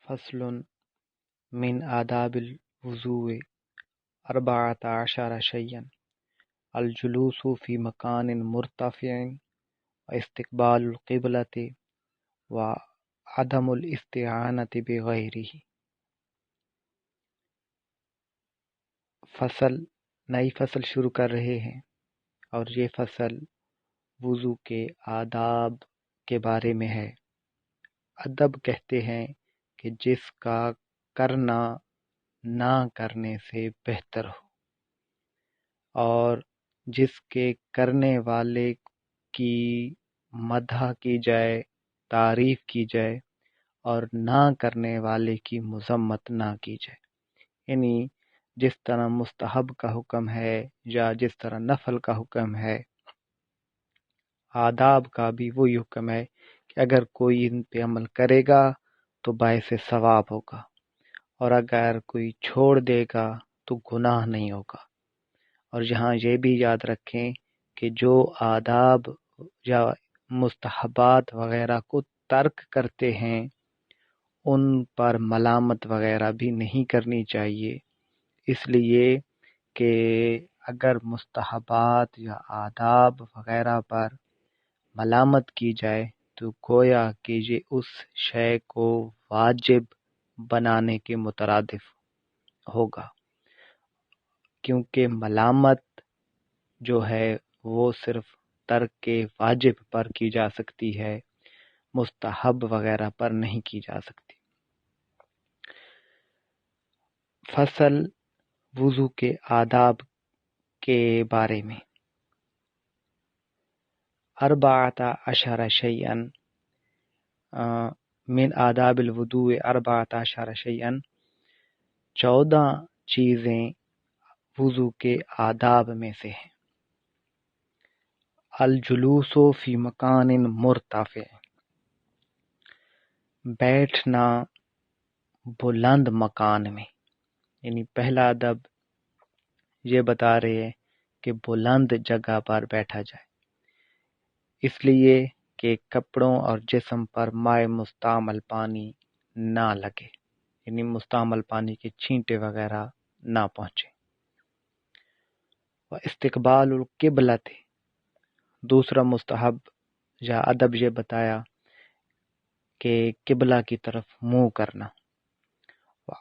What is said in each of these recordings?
فصل من آداب الوضوء 14 شيئا الجلوس في مكان مرتفع واستقبال القبلة وعدم الاستعانة بغيره۔ نئی فصل شروع کر رہے ہیں، اور یہ فصل وضو کے آداب کے بارے میں ہے۔ ادب کہتے ہیں کہ جس کا کرنا نہ کرنے سے بہتر ہو، اور جس کے کرنے والے کی مدح کی جائے، تعریف کی جائے، اور نہ کرنے والے کی مذمت نہ کی جائے۔ یعنی جس طرح مستحب کا حکم ہے یا جس طرح نفل کا حکم ہے، آداب کا بھی وہی حکم ہے کہ اگر کوئی ان پہ عمل کرے گا تو باعث ثواب ہوگا، اور اگر کوئی چھوڑ دے گا تو گناہ نہیں ہوگا۔ اور یہاں یہ بھی یاد رکھیں کہ جو آداب یا مستحبات وغیرہ کو ترک کرتے ہیں ان پر ملامت وغیرہ بھی نہیں کرنی چاہیے، اس لیے کہ اگر مستحبات یا آداب وغیرہ پر ملامت کی جائے تو گویا کہ یہ اس شے کو واجب بنانے کے مترادف ہوگا، کیونکہ ملامت جو ہے وہ صرف ترک واجب پر کی جا سکتی ہے، مستحب وغیرہ پر نہیں کی جا سکتی۔ فصل وضو کے آداب کے بارے میں 14 شیئا من آداب الوضوء 14 شیئا 14 چیزیں وضو کے آداب میں سے ہیں۔ الجلوس فی مکان مرتفع، بیٹھنا بلند مکان میں، یعنی پہلا ادب یہ بتا رہے ہیں کہ بلند جگہ پر بیٹھا جائے، اس لیے کہ کپڑوں اور جسم پر مائع مستعمل پانی نہ لگے، یعنی مستعمل پانی کے چھینٹے وغیرہ نہ پہنچے۔ استقبال القبلۃ، دوسرا مستحب یا ادب یہ بتایا کہ قبلہ کی طرف منہ کرنا۔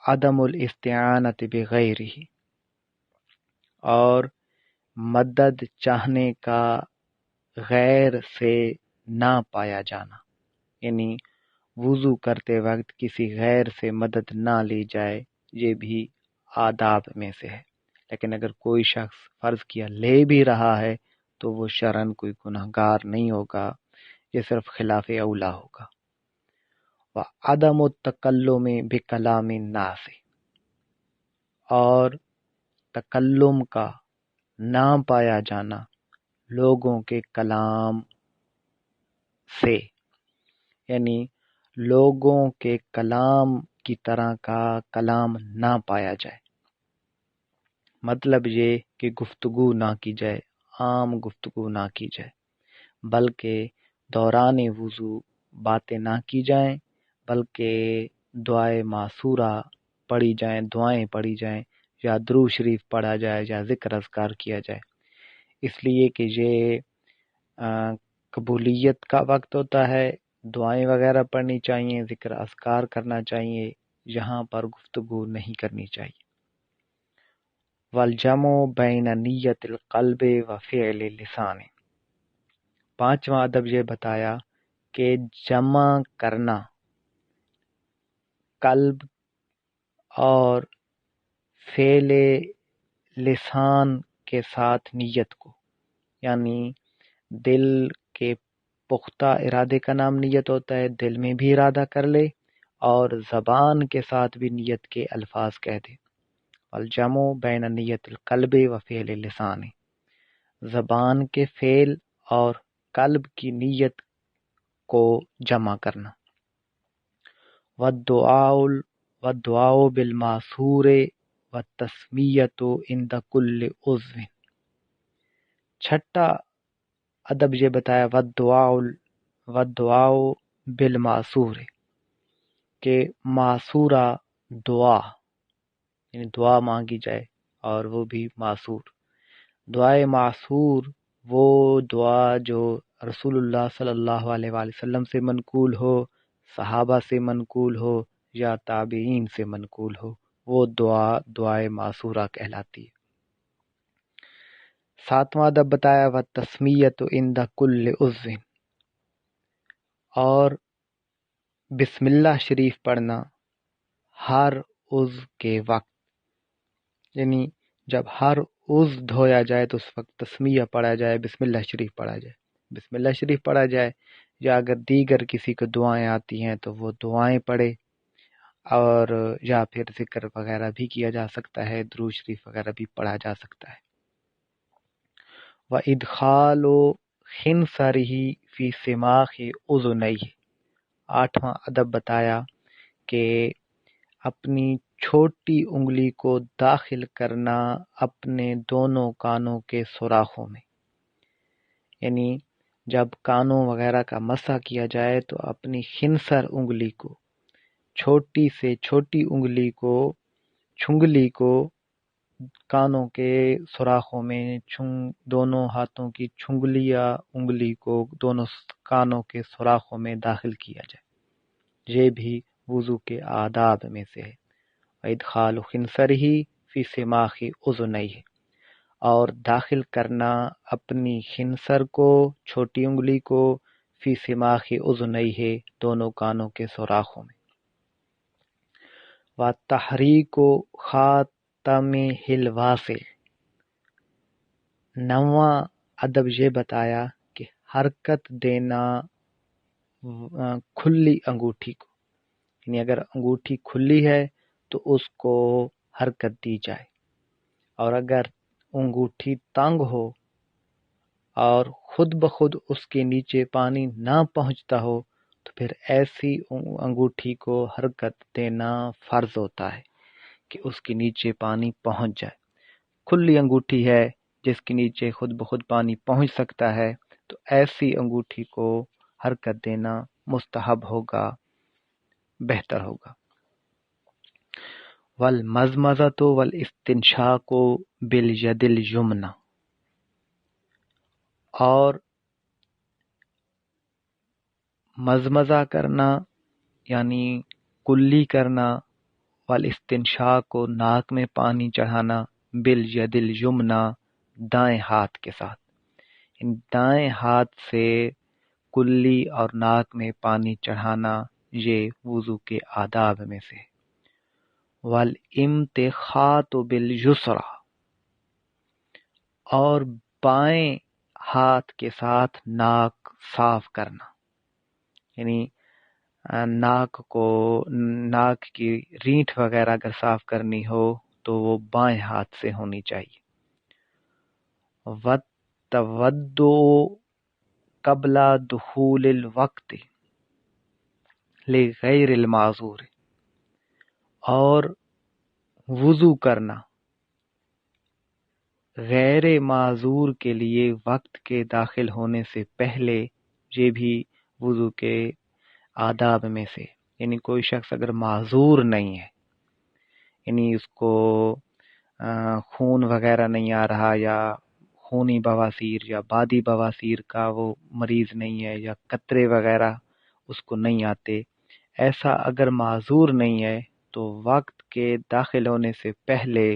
عدم الاستعانۃ بغیرہ، اور مدد چاہنے کا غیر سے نہ پایا جانا، یعنی وضو کرتے وقت کسی غیر سے مدد نہ لی جائے، یہ بھی آداب میں سے ہے۔ لیکن اگر کوئی شخص فرض کیا لے بھی رہا ہے تو وہ شرعاً کوئی گناہگار نہیں ہوگا، یہ صرف خلاف اولا ہوگا۔ وعدم التکلم بکلام الناس، اور تکلم کا نہ پایا جانا لوگوں کے کلام سے، یعنی لوگوں کے کلام کی طرح کا کلام نہ پایا جائے۔ مطلب یہ کہ گفتگو نہ کی جائے، عام گفتگو نہ کی جائے، بلکہ دوران وضو باتیں نہ کی جائیں، بلکہ دعائے معصورہ پڑھی جائیں، دعائیں پڑھی جائیں، یا درود شریف پڑھا جائے، یا ذکر اذکار کیا جائے، اس لیے کہ یہ قبولیت کا وقت ہوتا ہے، دعائیں وغیرہ پڑھنی چاہیے، ذکر اذکار کرنا چاہیے، یہاں پر گفتگو نہیں کرنی چاہیے۔ والجمع بین نیت القلب و فعل اللسان، پانچواں ادب یہ بتایا کہ جمع کرنا قلب اور فعل لسان کے ساتھ نیت کو، یعنی دل کے پختہ ارادے کا نام نیت ہوتا ہے، دل میں بھی ارادہ کر لے اور زبان کے ساتھ بھی نیت کے الفاظ کہہ دے۔ الجمع بین نیت القلب و فعل اللسان، زبان کے فعل اور قلب کی نیت کو جمع کرنا۔ والدعاء بالمعصور والتسمیۃ عند کل عضو، چھٹا ادب یہ بتایا والدعاء بالمعصور، کہ معصورہ دعا، یعنی دعا مانگی جائے، اور وہ بھی معصور۔ دعائے معصور وہ دعا جو رسول اللہ صلی اللہ علیہ وآلہ وسلم سے منقول ہو، صحابہ سے منقول ہو یا تابعین سے منقول ہو، وہ دعا دعائے معصورہ کہلاتی ہے۔ ساتواں ادب بتایا وہ تسمیت عند کل عضو، اور بسم اللہ شریف پڑھنا ہر عضو کے وقت، یعنی جب ہر عضو دھویا جائے تو اس وقت تسمیہ پڑھا جائے، بسم اللہ شریف پڑھا جائے، بسم اللہ شریف پڑھا جائے، یا اگر دیگر کسی کو دعائیں آتی ہیں تو وہ دعائیں پڑھے، اور یا پھر ذکر وغیرہ بھی کیا جا سکتا ہے، درود شریف وغیرہ بھی پڑھا جا سکتا ہے۔ وَإِدْخَالُ خِنْصَرِهِ فِي سِمَاخِ أُذُنَيْهِ، آٹھواں ادب بتایا کہ اپنی چھوٹی انگلی کو داخل کرنا اپنے دونوں کانوں کے سوراخوں میں، یعنی جب کانوں وغیرہ کا مسح کیا جائے تو اپنی خنصر انگلی کو، چھوٹی سے چھوٹی انگلی کو، چھنگلی کو کانوں کے سوراخوں میں، دونوں ہاتھوں کی چھنگلی یا انگلی کو دونوں کانوں کے سوراخوں میں داخل کیا جائے، یہ بھی وضو کے آداب میں سے ہے۔ وَإِدْخَالُ خِنْصَرِهِ فِي سِمَاخِ أُذُنَيْهِ، اور داخل کرنا اپنی خنصر کو، چھوٹی انگلی کو، فی سماخ اذنیہ، دونوں کانوں کے سوراخوں میں۔ وَتَحْرِيكُ خَاتَمِهِ الْوَاصِلِ، نواں ادب یہ بتایا کہ حرکت دینا کھلی انگوٹھی کو، یعنی اگر انگوٹھی کھلی ہے تو اس کو حرکت دی جائے، اور اگر انگوٹھی تنگ ہو اور خود بخود اس کے نیچے پانی نہ پہنچتا ہو تو پھر ایسی انگوٹھی کو حرکت دینا فرض ہوتا ہے کہ اس کے نیچے پانی پہنچ جائے۔ کھلی انگوٹھی ہے جس کے نیچے خود بخود پانی پہنچ سکتا ہے تو ایسی انگوٹھی کو حرکت دینا مستحب ہوگا، بہتر ہوگا۔ والمزمزۃ والاستنشاق بالید الیمنی، اور مزمزہ کرنا یعنی کلی کرنا، والاستنشاق کو ناک میں پانی چڑھانا، بالید الیمنی دائیں ہاتھ کے ساتھ، ان دائیں ہاتھ سے کلی اور ناک میں پانی چڑھانا یہ وضو کے آداب میں سے۔ والامتخاط بالیسری، اور بائیں ہاتھ کے ساتھ ناک صاف کرنا، یعنی ناک کی رینٹھ وغیرہ اگر صاف کرنی ہو تو وہ بائیں ہاتھ سے ہونی چاہیے۔ والتودع قبل دخول الوقت لغیر المعذور، اور وضو کرنا غیر معذور کے لیے وقت کے داخل ہونے سے پہلے، یہ بھی وضو کے آداب میں سے، یعنی کوئی شخص اگر معذور نہیں ہے، یعنی اس کو خون وغیرہ نہیں آ رہا، یا خونی بواسیر یا بادی بواسیر کا وہ مریض نہیں ہے، یا قطرے وغیرہ اس کو نہیں آتے، ایسا اگر معذور نہیں ہے تو وقت کے داخل ہونے سے پہلے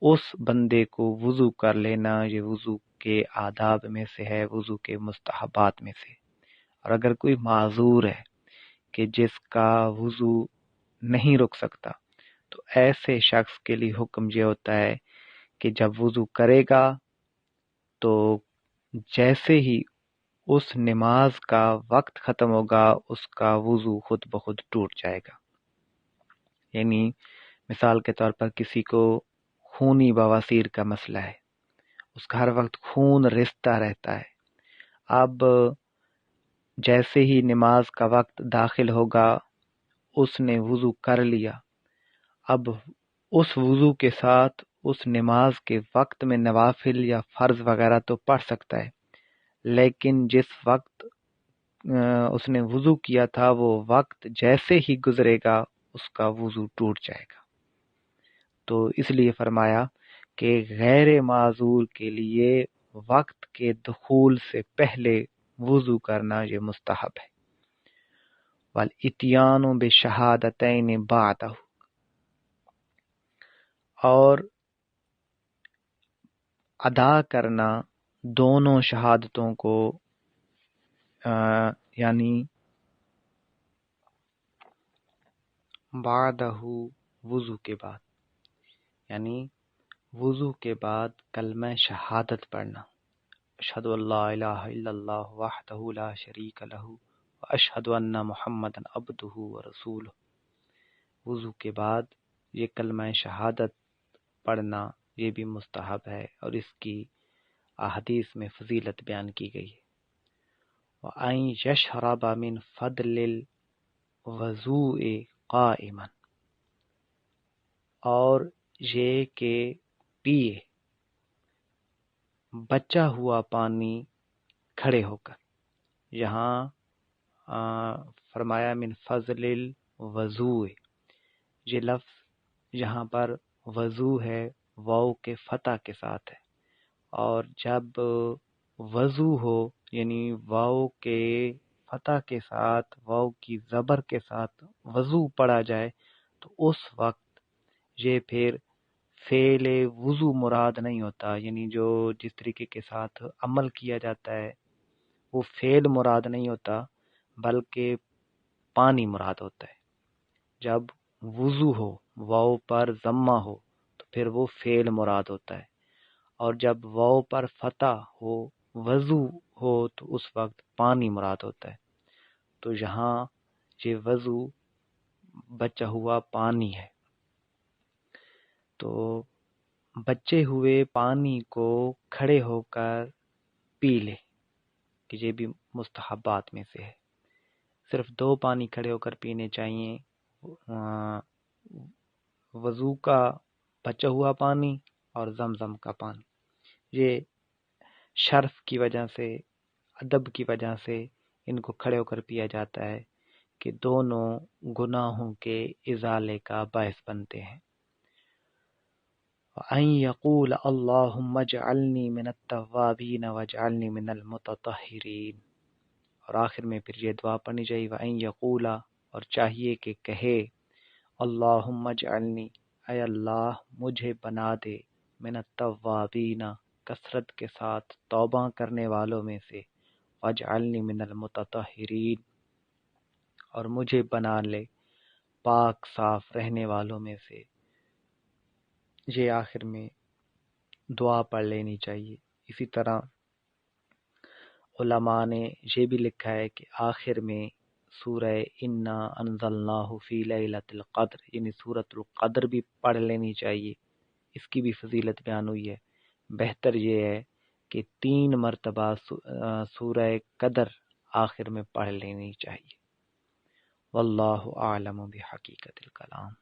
اس بندے کو وضو کر لینا یہ وضو کے آداب میں سے ہے، وضو کے مستحبات میں سے۔ اور اگر کوئی معذور ہے کہ جس کا وضو نہیں رک سکتا تو ایسے شخص کے لیے حکم یہ ہوتا ہے کہ جب وضو کرے گا تو جیسے ہی اس نماز کا وقت ختم ہوگا اس کا وضو خود بخود ٹوٹ جائے گا۔ یعنی مثال کے طور پر کسی کو خونی بواسیر کا مسئلہ ہے، اس کا ہر وقت خون رستا رہتا ہے، اب جیسے ہی نماز کا وقت داخل ہوگا اس نے وضو کر لیا، اب اس وضو کے ساتھ اس نماز کے وقت میں نوافل یا فرض وغیرہ تو پڑھ سکتا ہے، لیکن جس وقت اس نے وضو کیا تھا وہ وقت جیسے ہی گزرے گا اس کا وضو ٹوٹ جائے گا۔ تو اس لیے فرمایا کہ غیر معذور کے لیے وقت کے دخول سے پہلے وضو کرنا یہ مستحب ہے۔ والاتیان بشہادتین بعدہ، اور ادا کرنا دونوں شہادتوں کو، یعنی بعدہ وضو کے بعد، یعنی وضو کے بعد کلمہ شہادت پڑھنا، اشہد ان لا الہ الا اللہ وحدہ لا شریک لہ واشہد ان محمدا عبدہ ورسولہ۔ وضو کے بعد یہ کلمہ شہادت پڑھنا یہ بھی مستحب ہے، اور اس کی احادیث میں فضیلت بیان کی گئی ہے۔ وَأَن يَشْرَبَ مِن فَضْلِ الْوُضُوءِ قَائِمًا، اور یہ کہ پیے بچا ہوا پانی کھڑے ہو کر۔ یہاں فرمایا من فضل الوضوء، یہ لفظ یہاں پر وضو ہے واو کے فتح کے ساتھ ہے، اور جب وضو ہو یعنی واو کے فتح کے ساتھ، واو کی زبر کے ساتھ وضو پڑھا جائے تو اس وقت یہ پھر فعل وضو مراد نہیں ہوتا، یعنی جو جس طریقے کے ساتھ عمل کیا جاتا ہے وہ فعل مراد نہیں ہوتا بلکہ پانی مراد ہوتا ہے۔ جب وضو ہو واو پر ضمہ ہو تو پھر وہ فعل مراد ہوتا ہے، اور جب واو پر فتح ہو وضو ہو تو اس وقت پانی مراد ہوتا ہے۔ تو یہاں یہ وضو بچا ہوا پانی ہے، تو بچے ہوئے پانی کو کھڑے ہو کر پی لے، کہ یہ بھی مستحبات میں سے ہے۔ صرف 2 پانی کھڑے ہو کر پینے چاہیے، وضو کا بچا ہوا پانی اور زمزم کا پانی۔ یہ شرف کی وجہ سے، ادب کی وجہ سے ان کو کھڑے ہو کر پیا جاتا ہے کہ دونوں گناہوں کے ازالے کا باعث بنتے ہیں۔ وَأَن يَقُولَ اللَّهُمَّ اجْعَلْنِي مِنَ التَّوَّابِينَ وَاجْعَلْنِي مِنَ الْمُتَطَهِّرِينَ، اور آخر میں پھر یہ دعا پڑھنی چاہیے وَأَن يَقُولَ، اور چاہیے کہ کہے اللہم اجعلنی، اے اللہ مجھے بنا دے، من التوابین، کثرت کے ساتھ توبہ کرنے والوں میں سے، واجعلنی من المتطہرین، اور مجھے بنا لے پاک صاف رہنے والوں میں سے۔ یہ آخر میں دعا پڑھ لینی چاہیے۔ اسی طرح علماء نے یہ بھی لکھا ہے کہ آخر میں سورہ انا انزلناہ فی لیلۃ القدر، یعنی سورۃ القدر بھی پڑھ لینی چاہیے، اس کی بھی فضیلت بیان ہوئی ہے۔ بہتر یہ ہے کہ 3 مرتبہ سورہ قدر آخر میں پڑھ لینی چاہیے۔ واللہ اعلم بحقیقت الکلام۔